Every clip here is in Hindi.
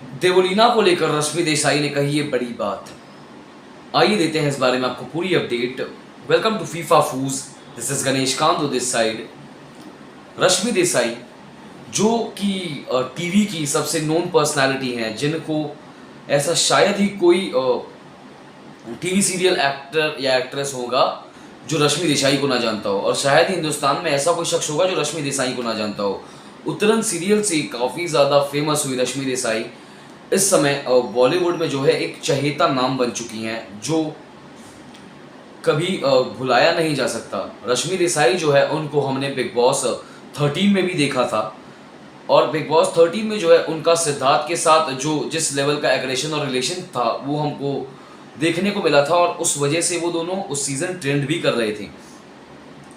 देवोलीना को लेकर रश्मि देसाई ने कही ये बड़ी बात। आइए देते हैं इस बारे में आपको पूरी अपडेट। वेलकम टू फीफा फूज, this is Ganesh Kanto this side. Rashmi Desai जो कि टीवी की सबसे नोन पर्सनालिटी हैं, जिनको ऐसा शायद ही कोई टीवी सीरियल एक्टर या एक्ट्रेस होगा जो रश्मि देसाई को ना जानता हो, और शायद ही हिंदुस्तान में ऐसा कोई शख्स होगा जो रश्मि देसाई को ना जानता हो। उत्तरन सीरियल से काफ़ी ज़्यादा फेमस हुई रश्मि देसाई। इस समय बॉलीवुड में जो है एक चहेता नाम बन चुकी हैं, जो कभी भुलाया नहीं जा सकता। रश्मि देसाई जो है उनको हमने बिग बॉस 13 में भी देखा था, और बिग बॉस 13 में जो है उनका सिद्धार्थ के साथ जो जिस लेवल का एग्रेशन और रिलेशन था वो हमको देखने को मिला था, और उस वजह से वो दोनों उस सीज़न ट्रेंड भी कर रहे थे।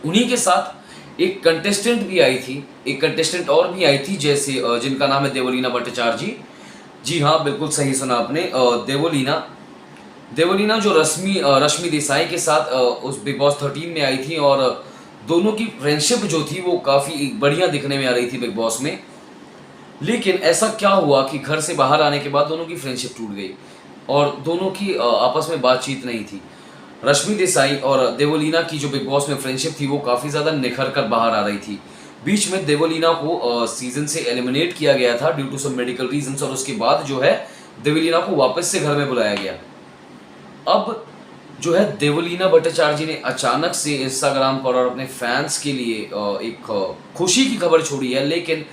उन्हीं के साथ एक कंटेस्टेंट भी आई थी, एक कंटेस्टेंट और भी आई थी, जैसे जिनका नाम है देवोलीना भट्टाचार्य जी। जी हाँ, बिल्कुल सही सुना आपने। देवोलीना जो रश्मि देसाई के साथ उस बिग बॉस 13 में आई थी, और दोनों की फ्रेंडशिप जो थी वो काफ़ी बढ़िया दिखने में आ रही थी बिग बॉस में। लेकिन ऐसा क्या हुआ कि घर से बाहर आने के बाद दोनों की फ्रेंडशिप टूट गई, और दोनों की आपस में बातचीत नहीं थी। रश्मि देसाई और देवोलीना की जो बिग बॉस में फ्रेंडशिप थी वो काफ़ी ज़्यादा निखर कर बाहर आ रही थी। बीच में देवोलीना को सीज़न से एलिमिनेट किया गया था due to some medical reasons, और उसके बाद जो है देवोलीना को वापस से घर में बुलाया गया। अब जो है देवोलीना भट्टाचार्य जी ने अचानक से इंस्टाग्राम पर और अपने फैंस के लिए एक खुशी की खबर छोड़ी है। लेकिन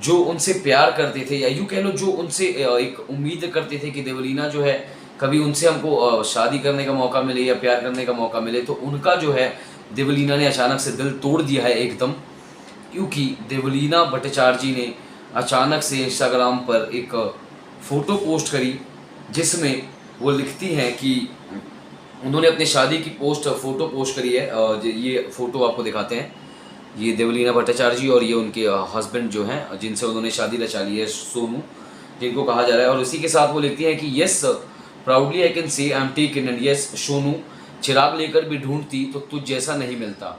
जो उनसे प्यार करते थे, या यूँ कह लो जो उनसे एक उम्मीद करते थे कि देवोलीना जो है कभी उनसे हमको शादी करने का मौका मिले या प्यार करने का मौका मिले, तो उनका जो है देवोलीना ने अचानक से दिल तोड़ दिया है एकदम। क्योंकि देवोलीना भट्टाचार्य जी ने अचानक से इंस्टाग्राम पर एक फ़ोटो पोस्ट करी, जिसमें वो लिखती हैं कि उन्होंने अपनी शादी की फ़ोटो पोस्ट करी है। ये फ़ोटो आपको दिखाते हैं। ये देवोलीना भट्टाचार्य जी और ये उनके हस्बैंड जो हैं, जिनसे उन्होंने शादी रचा ली है, सोनू जिनको कहा जा रहा है। और इसी के साथ वो लिखती हैं कि yes proudly I can say I am taken, and yes Sonu चिराग लेकर भी ढूंढती तो तुझ जैसा नहीं मिलता।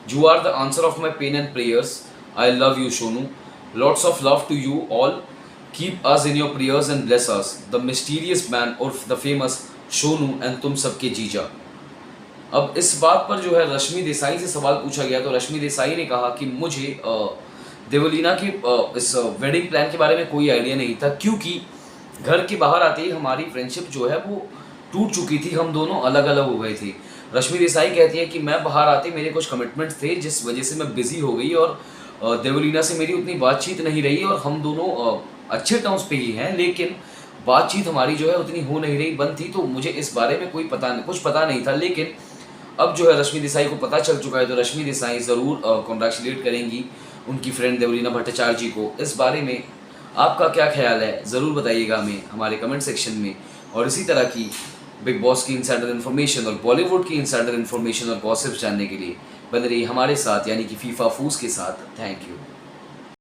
You are the answer of my pain and prayers, I love you Sonu, lots of love to you all, keep us in your prayers and bless us, the mysterious man और द फेमस सोनू एंड तुम सबके जीजा। अब इस बात पर जो है रश्मि देसाई से सवाल पूछा गया, तो रश्मि देसाई ने कहा कि मुझे देवोलीना के इस वेडिंग प्लान के बारे में कोई आइडिया नहीं था, क्योंकि घर के बाहर आते ही हमारी फ्रेंडशिप जो है वो टूट चुकी थी, हम दोनों अलग अलग हो गए थे। रश्मि देसाई कहती है कि मैं बाहर आते मेरे कुछ कमिटमेंट्स थे, जिस वजह से मैं बिज़ी हो गई, और देवोलीना से मेरी उतनी बातचीत नहीं रही, और हम दोनों अच्छे टर्म्स पे ही हैं, लेकिन बातचीत हमारी जो है उतनी हो नहीं रही, बंद थी। तो मुझे इस बारे में कुछ पता नहीं था। लेकिन अब जो है रश्मि देसाई को पता चल चुका है, तो रश्मि देसाई ज़रूर कॉन्ग्रेचुलेट करेंगी उनकी फ्रेंड देवोलीना भट्टाचार्य जी को। इस बारे में आपका क्या ख्याल है, ज़रूर बताइएगा हमें हमारे कमेंट सेक्शन में। और इसी तरह की बिग बॉस की इनसाइडर इन्फॉर्मेशन और बॉलीवुड की इनसाइडर इन्फॉर्मेशन और गॉसिप्स जानने के लिए बने रहिए हमारे साथ, यानी कि फीफा फूस के साथ। Thank you.